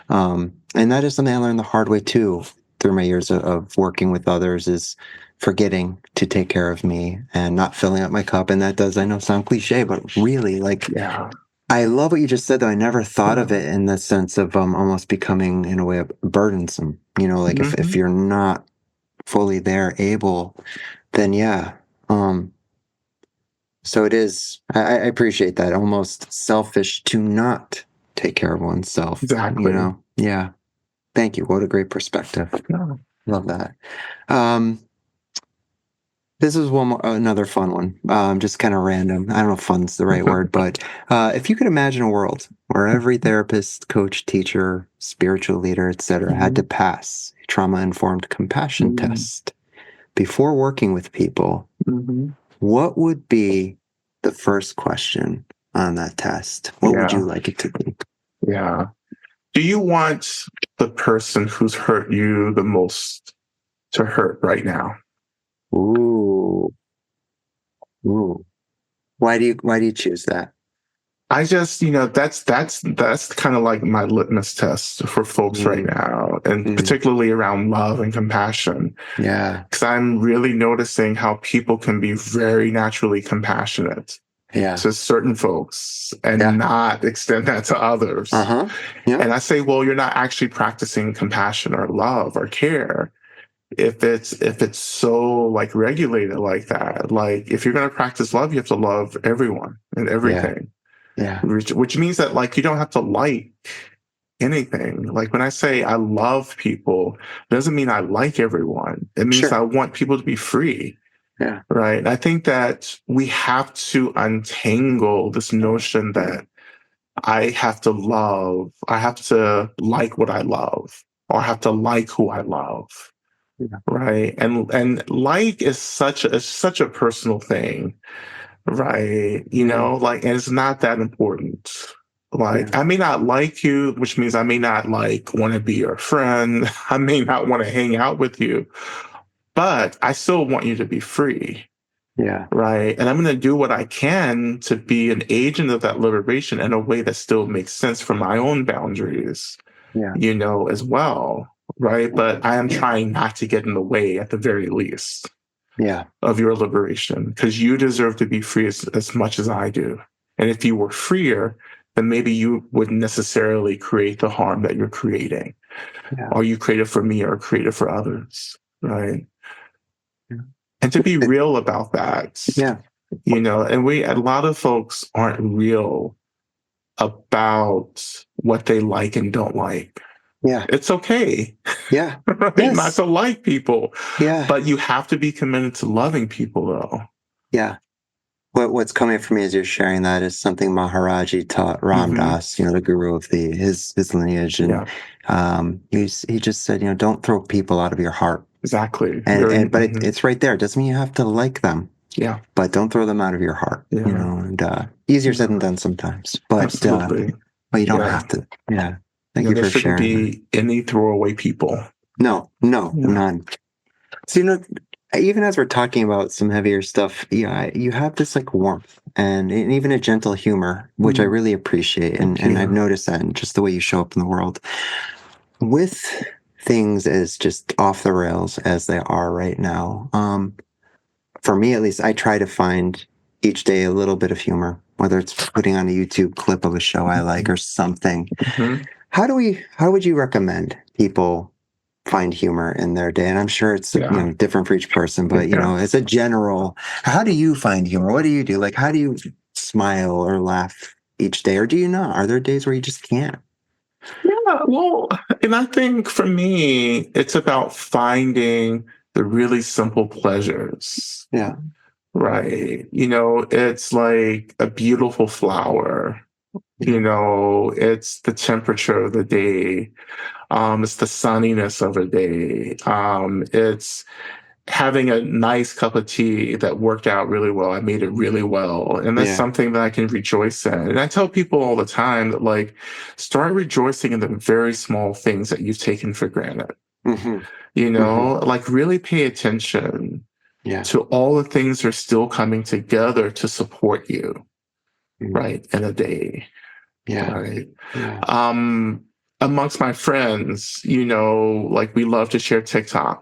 that is something I learned the hard way too through my years of working with others, is forgetting to take care of me and not filling up my cup. And that does, I know, sound cliche, but really, like, Yeah. I love what you just said, though. I never thought of Yeah. it in the sense of almost becoming, in a way, burdensome. Like if Hmm. you're not fully there, able, then yeah. Um, so it is. I appreciate that. Almost selfish to not take care of oneself. Exactly. Yeah. Thank you. What a great perspective. Yeah. Love that. Um, This is another fun one. Just kind of random. I don't know if fun's the right word, but if you could imagine a world where every therapist, coach, teacher, spiritual leader, etc., had to Mhm. pass a trauma-informed compassion Mhm. test before working with people, Mhm. what would be the first question on that test? What would you Yeah. like it to be? Yeah. Do you want the person who's hurt you the most to hurt right now? Ooh, ooh. Why do you choose that? I just, that's kind of like my litmus test for folks right Mm, now, and mm, particularly around love and compassion, yeah, because I'm really noticing how people can be very naturally compassionate yeah, to certain folks and yeah. not extend that to others. Uh-huh. Yeah, And I say, well, you're not actually practicing compassion or love or care if it's so like regulated like that. Like if you're going to practice love, you have to love everyone and yeah, everything, yeah. which means that like you don't have to like anything. Like when I say I love people, it doesn't mean I like everyone. It means I Sure. want people to be free. Yeah. Right. I think that we have to untangle this notion that I have to like what I love, or I have to like who I love. Yeah. Right. And like is such a personal thing. Right. Mm, Like, and it's not that important. yeah. Like, I may not like you, which means I may not like want to be your friend. I may not want to hang out with you, but I still want you to be free. Yeah. Right. And I'm going to do what I can to be an agent of that liberation in a way that still makes sense for my own boundaries, Yeah. as well. Right. But I am trying not to get in the way at the very least Yeah. of your liberation, because you deserve to be free as much as I do. And if you were freer, then maybe you wouldn't necessarily create the harm that you're creating, Yeah. or you create it for me or create it for others. Right. Yeah. And to be real about that, Yeah. and a lot of folks aren't real about what they like and don't like. Yeah. It's okay, Yeah. right? Not Yes. to like people, Yeah. but you have to be committed to loving people, though. Yeah. What's coming for me as you're sharing that is something Maharaji taught Ram Hmm. Dass, the guru of his lineage, and Yeah, he just said, don't throw people out of your heart, exactly. and but it's right there. It doesn't mean you have to like them, Yeah, but don't throw them out of your heart, yeah, and easier said than yeah, done sometimes, absolutely. but you don't Yeah, have to. Yeah. Thank you there for shouldn't sharing that. be any throwaway people. No, no, Yeah. none. So, even as we're talking about some heavier stuff, yeah, you have this like warmth and even a gentle humor, which I Mm, really appreciate. And, thank and I've you. noticed that in just the way you show up in the world with things as just off the rails as they are right now. For me, at least, I try to find each day a little bit of humor, whether it's putting on a YouTube clip of a show I like or something. Hmm. How would you recommend people find humor in their day? And I'm sure it's, Yeah, different for each person, but, yeah. as a general, how do you find humor? What do you do? Like, how do you smile or laugh each day? Or do you not? Are there days where you just can't? Yeah, well, and I think for me, it's about finding the really simple pleasures, Yeah. right? It's like a beautiful flower. Yeah. It's the temperature of the day. It's the sunniness of a day. It's having a nice cup of tea that worked out really well. I made it really well. And that's Yeah. something that I can rejoice in. And I tell people all the time that, like, start rejoicing in the very small things that you've taken for granted. Mm-hmm. You Mm-hmm. know, like, really pay attention Yeah. to all the things that are still coming together to support you, Mm. right, in a day, Yeah. right? Yeah. Um, Amongst my friends, you know, like, we love to share TikToks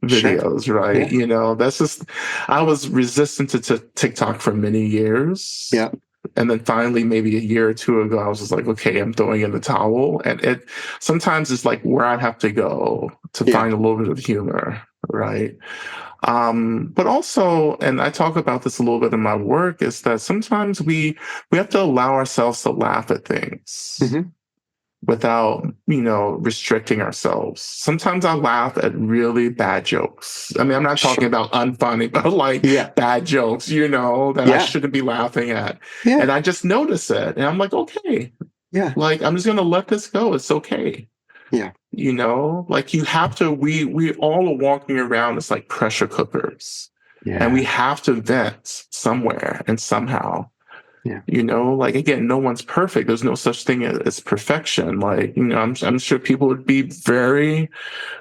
Sure. videos, right? Yeah. You know, that's just, I was resistant to TikTok for many years. Yeah. And then finally, maybe a year or two ago, I was just like, okay, I'm throwing in the towel. And it sometimes it's like where I have to go to Yeah. find a little bit of humor, right? But also, and I talk about this a little bit in my work, is that sometimes we have to allow ourselves to laugh at things Mm-hmm. without, you know, restricting ourselves. Sometimes I laugh at really bad jokes. I mean, I'm not talking Sure. about unfunny, but like Yeah. bad jokes, you know, that I Yeah. shouldn't be laughing at. Yeah. And I just notice it. And I'm like, okay, Yeah. like, I'm just going to let this go. It's okay. Yeah. You know, like, you have to, we all are walking around as like pressure cookers, and we Yeah. have to vent somewhere and somehow. Yeah. You know, like, again, no one's perfect. There's no such thing as perfection. Like, you know, I'm sure people would be very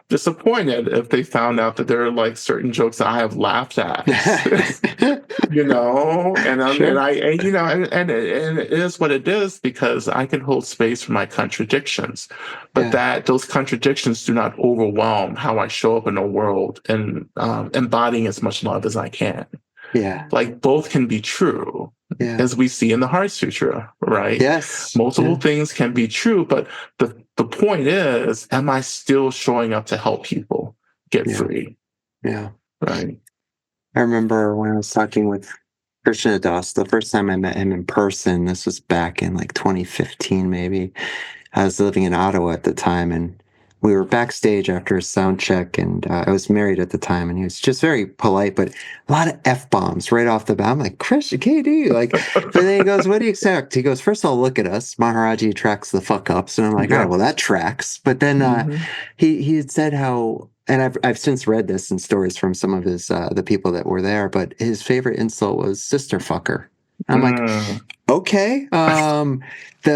disappointed if they found out that there are like certain jokes that I have laughed at. You know, and Sure. I and, you know, and it is what it is, because I can hold space for my contradictions, but Yeah. that those contradictions do not overwhelm how I show up in the world, and embodying as much love as I can. Yeah. Like, both can be true, Yeah. as we see in the Heart Sutra, right? Yes. Multiple Yeah. things can be true, but the point is, am I still showing up to help people get Yeah. free? Yeah. Right. I remember when I was talking with Krishna Das, the first time I met him in person, this was back in like 2015, maybe. I was living in Ottawa at the time, and we were backstage after a sound check, and I was married at the time, and he was just very polite, but a lot of F-bombs right off the bat. I'm like, Krishna, KD, like, but then he goes, what do you expect? He goes, first of all, look at us. Maharaji tracks the fuck ups. And I'm like, all right, Yeah. well, that tracks. But then Mhm. he had said how, and I've since read this in stories from some of his the people that were there, but his favorite insult was sister fucker. I'm like, Mm. okay.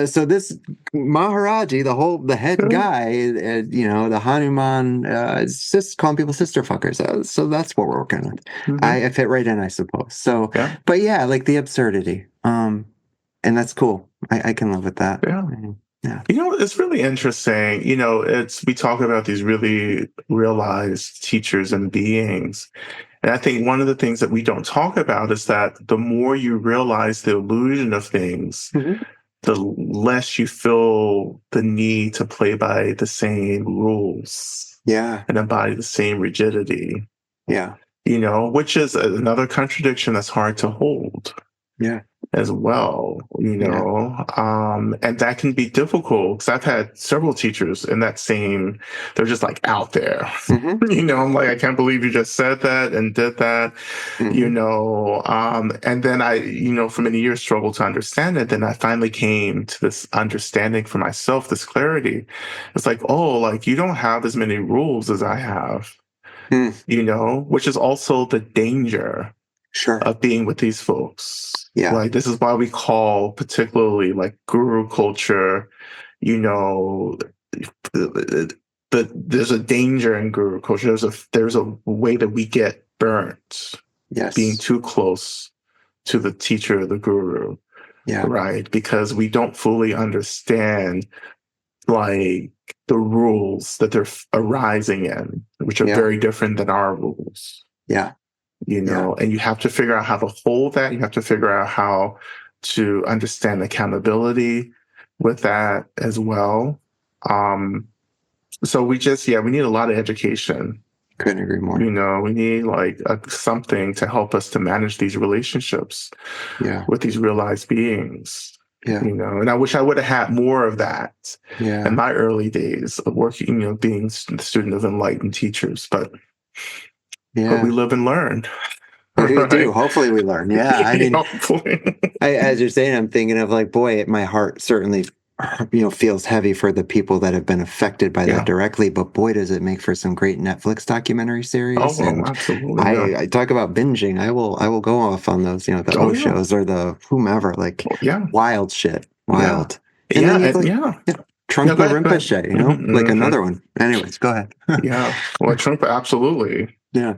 So this Maharaji, the head guy, you know, the Hanuman, calling people sister fuckers. So that's what we're working with. Mhm. I fit right in, I suppose. So, Yeah. but yeah, like the absurdity. And that's cool. I can live with that. Yeah. Yeah. You know, it's really interesting. You know, we talk about these really realized teachers and beings. And I think one of the things that we don't talk about is that the more you realize the illusion of things, Mhm. the less you feel the need to play by the same rules Yeah. and embody the same rigidity, Yeah. you know, which is another contradiction that's hard to hold Yeah. as well, you Yeah. know, and that can be difficult, because I've had several teachers in that same, they're just like out there, Hmm. you know, I'm like, I can't believe you just said that and did that, you Hmm. know, and then I, you know, for many years struggled to understand it. Then I finally came to this understanding for myself, this clarity. It's like, oh, like, you don't have as many rules as I have, Mm. you know, which is also the danger Sure. of being with these folks. Yeah. Like, this is why we call particularly like guru culture, you know, there's a danger in guru culture. There's a way that we get burnt being Yes. too close to the teacher or the guru, Yeah. right? Because we don't fully understand, like, the rules that they're arising in, which are Yeah. very different than our rules, Yeah. you Yeah. know, and you have to figure out how to hold that. You have to figure out how to understand accountability with that as well. So we need a lot of education. Couldn't agree more. You know, we need like something to help us to manage these relationships Yeah. with these realized beings. Yeah. You know, and I wish I would have had more of that in Yeah. my early days of working, you know, being the student of enlightened teachers. But we Yeah. live and learn, We do. right? Hopefully we learn. Yeah. I mean, Hopefully. as you're saying, I'm thinking of like, boy, my heart certainly feels heavy for the people that have been affected by that Yeah. directly, but boy, does it make for some great Netflix documentary Oh, series. well, And absolutely. Yeah. I talk about binging. I will go off on those, the Oh, O yeah. shows or the whomever, like Oh, yeah. wild shit, Yeah. wild. And then Yeah. you have And like, yeah. yeah, Yeah. Go Trungpa ahead. Go ahead. Rinpoche, like Hmm. another one. Anyways, go ahead. Yeah. Well, Trump, absolutely. Yeah.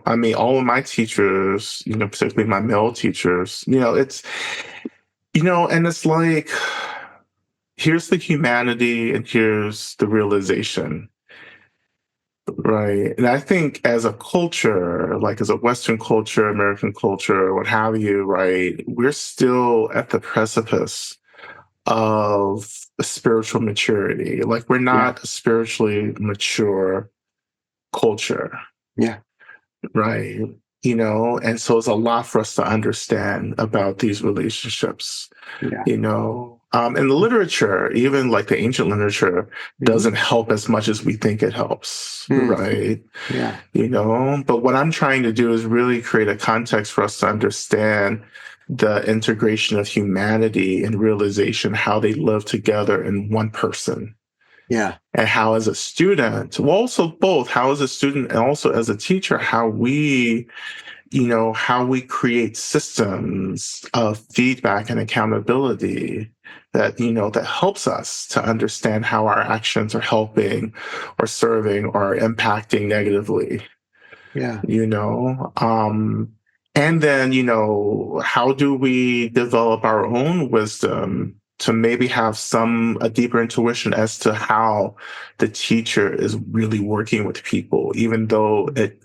I mean, all of my teachers, particularly my male teachers, and it's like, here's the humanity and here's the realization, right? And I think as a culture, like as a Western culture, American culture, what have you, right? We're still at the precipice of spiritual maturity. Like we're Yeah. not a spiritually mature culture, Yeah. right? And so it's a lot for us to understand about these relationships, Yeah. And the literature, even like the ancient literature, Hmm. doesn't help as much as we think it helps, Mm. right? Yeah. But what I'm trying to do is really create a context for us to understand the integration of humanity and realization, how they live together in one person. Yeah. And how, as a student, well, also both, how as a student and also as a teacher, how we create systems of feedback and accountability that helps us to understand how our actions are helping or serving or impacting negatively, Yeah. you know. And then, how do we develop our own wisdom to maybe have a deeper intuition as to how the teacher is really working with people, even though it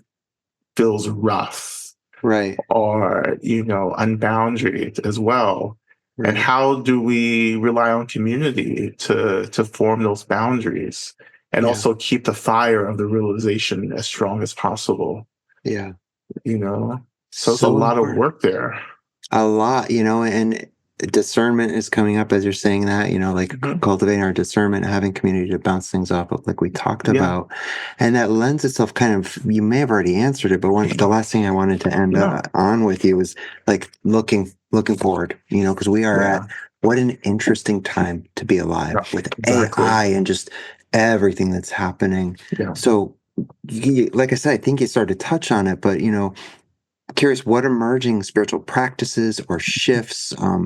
feels rough Right. or unboundaried as well. And Right. how do we rely on community to form those boundaries and Yeah. also keep the fire of the realization as strong as possible, Yeah. you know so it's a So lot of important. work there. A lot, and discernment is coming up as you're saying that, like Hmm. cultivating our discernment, having community to bounce things off of, like we talked Yeah. about. And that lends itself kind of, you may have already answered it, but the last thing I wanted to end Yeah. on with you was like looking forward, because we are Yeah. at what an interesting time to be alive Yeah. with Exactly. AI and just everything that's happening. Yeah. So, like I said, I think you started to touch on it, but curious what emerging spiritual practices or shifts, Hmm.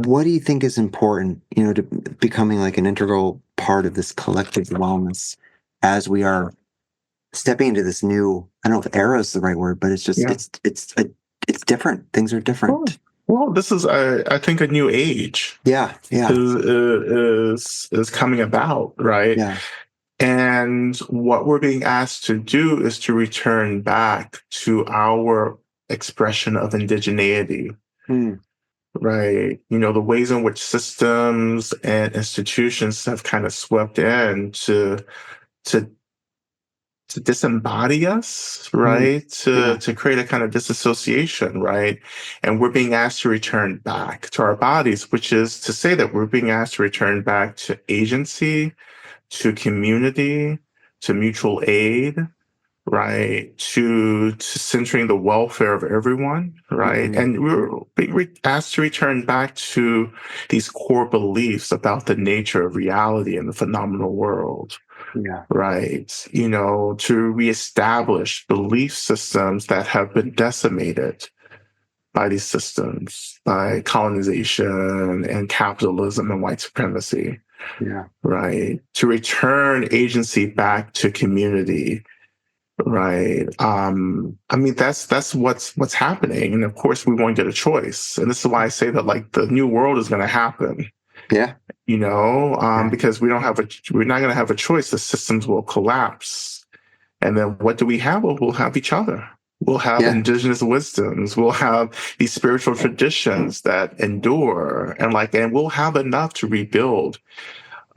what do you think is important, to becoming like an integral part of this collective wellness as we are stepping into this new, I don't know if era is the right word, but it's just, Yeah. it's different. Things are Well, different. well, this is, I think, a new age Yeah. Yeah. is coming about, right? Yeah. And what we're being asked to do is to return back to our expression of indigeneity, Mm, right? The ways in which systems and institutions have kind of swept in to to disembody us, mm, right? To yeah. to create a kind of disassociation, right? And we're being asked to return back to our bodies, which is to say that we're being asked to return back to agency, to community, to mutual aid, right? To centering the welfare of everyone, right? Hmm. And we're being asked to return back to these core beliefs about the nature of reality and the phenomenal world, Yeah. right? To reestablish belief systems that have been decimated by these systems, by colonization and capitalism and white supremacy, Yeah. right? To return agency back to community, right? I mean, that's what's happening, and of course, we won't get a choice. And this is why I say that, like, the new world is going to happen, Yeah. Yeah. because we're not going to have a choice. The systems will collapse, and then what do we have? Well, we'll have each other. We'll have Yeah. indigenous wisdoms. We'll have these spiritual traditions that endure, and we'll have enough to rebuild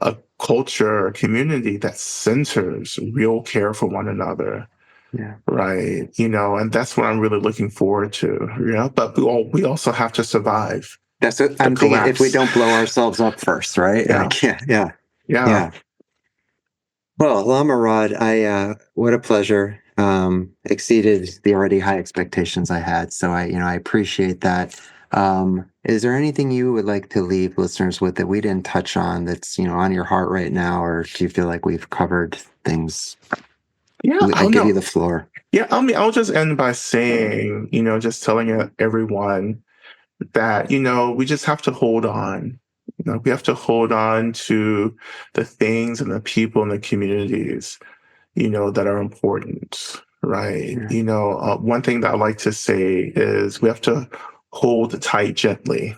a culture, a community that centers real care for one another. Yeah. Right. And that's what I'm really looking forward to, but we also have to survive That's what the I'm thinking. If we collapse. don't blow ourselves up first, right? Yeah. Like, yeah. Yeah. Yeah. Yeah. Well, Lama Rod, what a pleasure. Exceeded the already high expectations I had. So I appreciate that. Is there anything you would like to leave listeners with that we didn't touch on that's, on your heart right now, or do you feel like we've covered things? Yeah, I give you the floor. Yeah, I'll just end by saying, just telling everyone that, we just have to hold on. We have to hold on to the things and the people and the communities, that are important, right? Yeah. One thing that I like to say is we have to hold tight gently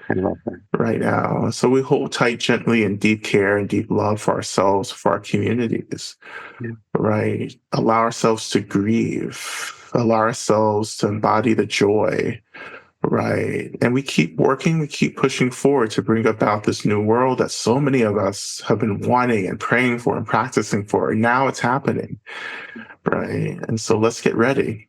I love that. right now. So we hold tight gently in deep care and deep love for ourselves, for our communities, Yeah. right? Allow ourselves to grieve, allow ourselves to embody the joy, right? And we keep working, we keep pushing forward to bring about this new world that so many of us have been wanting and praying for and practicing for. And now it's happening, right? And so let's get ready.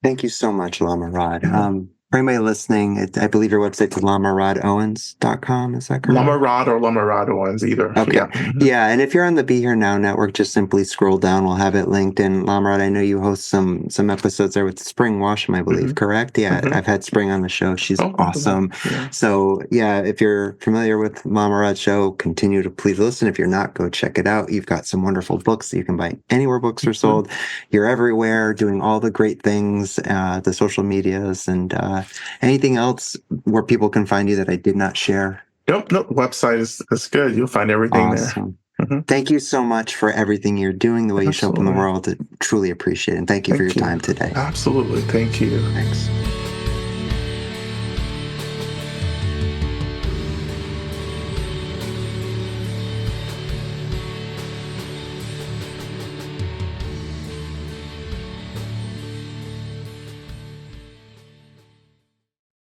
Thank you so much, Lama Rod. Yeah. For anybody listening, I believe your website's lamarodowens.com. Is that correct? Lama Rod or Lama Rod Owens, either. Okay. Yeah. Yeah. And if you're on the Be Here Now network, just simply scroll down. We'll have it linked. And Lama Rod, I know you host some episodes there with Spring Washam, I believe, correct? Yeah. I've had Spring on the show. She's awesome. Yeah. So yeah, if you're familiar with Lama Rod's show, continue to please listen. If you're not, go check it out. You've got some wonderful books that you can buy anywhere books are sold. You're everywhere doing all the great things, the social medias, and anything else where people can find you that I did not share. Nope. Website is good. You'll find everything Awesome. there. Thank you so much for everything you're doing, the way you show up in the world. I truly appreciate it. And thank you for your time today. Absolutely. Thank you. Thanks.